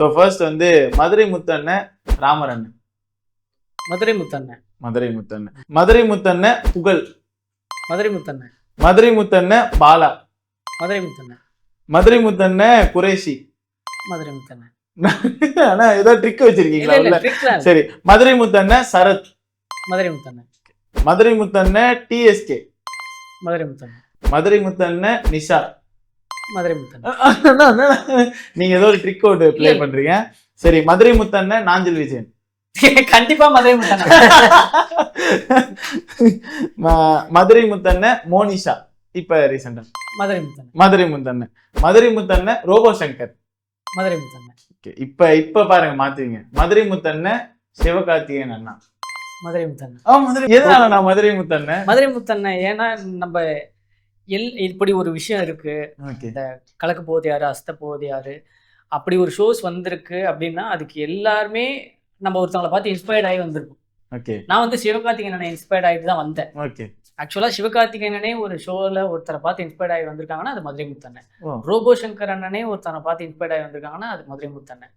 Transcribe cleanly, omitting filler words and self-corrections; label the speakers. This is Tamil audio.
Speaker 1: ஸோ ஃபர்ஸ்ட் வந்து மதுரை முத்தண்ணன் ராமர் அண்ணன்.
Speaker 2: மதுரை முத்தண்ணன்.
Speaker 1: மதுரை முத்தண்ணன். மதுரை முத்தண்ணன் புகழ்.
Speaker 2: மதுரை முத்தண்ணன்.
Speaker 1: மதுரை முத்தண்ணன் பாலா.
Speaker 2: மதுரை முத்தண்ணன்.
Speaker 1: மதுரை முத்தண்ணன் குரேஷி.
Speaker 2: மதுரை முத்தண்ணன்.
Speaker 1: ஆனா ஏதோ ட்ரிக் வச்சிருக்கீங்களா?
Speaker 2: இல்ல, இல்ல, trick லாம் இல்ல.
Speaker 1: சரி, மதுரை முத்தண்ணன் சரத்.
Speaker 2: மதுரை முத்தண்ணன்.
Speaker 1: மதுரை முத்தண்ணன் டிஎஸ்கே.
Speaker 2: மதுரை முத்தண்ணன்.
Speaker 1: மதுரை முத்தண்ணன் நிஷா.
Speaker 2: மதுரை முத்தண்ணன்.
Speaker 1: நீங்க ஏதோ ஒரு ட்ரிக் அவுட் ப்ளே பண்றீங்க. சரி, மதுரை முத்தண்ணன் நாஞ்சல் விஜயன்.
Speaker 2: கண்டிப்பா மதுரை முத்தண்ணன்.
Speaker 1: மதுரை முத்தண்ணன் மோனிஷா. இப்ப ரீசெண்டா
Speaker 2: மதுரை முத்தண்ணன்.
Speaker 1: மதுரை முத்தண்ணன். மதுரை முத்தண்ணன் ரோபோ சங்கர்.
Speaker 2: மதுரை முத்தண்ணன்.
Speaker 1: இப்ப பாருங்க மாத்துவீங்க. மதுரை முத்தண்ணன் சிவகார்த்திகேயன் அண்ணா.
Speaker 2: மதுரை முத்தண்ணன்.
Speaker 1: மதுரை எதனால நான் மதுரை முத்தண்ணன்?
Speaker 2: மதுரை முத்தண்ணன் ஏன்னா நம்ம இப்படி ஒரு விஷயம் இருக்கு.
Speaker 1: ஓகே.
Speaker 2: இந்த கலக்க போவது யாரு, அஸ்த போவது யாரு, அப்படி ஒரு ஷோஸ் வந்திருக்கு அப்படின்னா அதுக்கு எல்லாருமே நம்ம ஒருத்தவங்களை பார்த்து இன்ஸ்பயர்ட் ஆகி வந்திருக்கும்.
Speaker 1: ஓகே.
Speaker 2: நான் வந்து சிவகார்த்திகேயனை இன்ஸ்பயர்ட் ஆகிட்டு தான் வந்தேன்.
Speaker 1: ஓகே.
Speaker 2: ஆக்சுவலா சிவகார்த்திகேயனே ஒரு ஷோல ஒருத்தரை பார்த்து இன்ஸ்பயர்ட் ஆகி வந்திருக்காங்கன்னா அது மதுரை முத்தண்ணன்.
Speaker 1: ஓ.
Speaker 2: ரோபோ சங்கர் அண்ணனே ஒருத்தரை பார்த்து இன்ஸ்பயர்ட் ஆகி வந்திருக்காங்கன்னா அது மதுரை முத்தண்ணன்.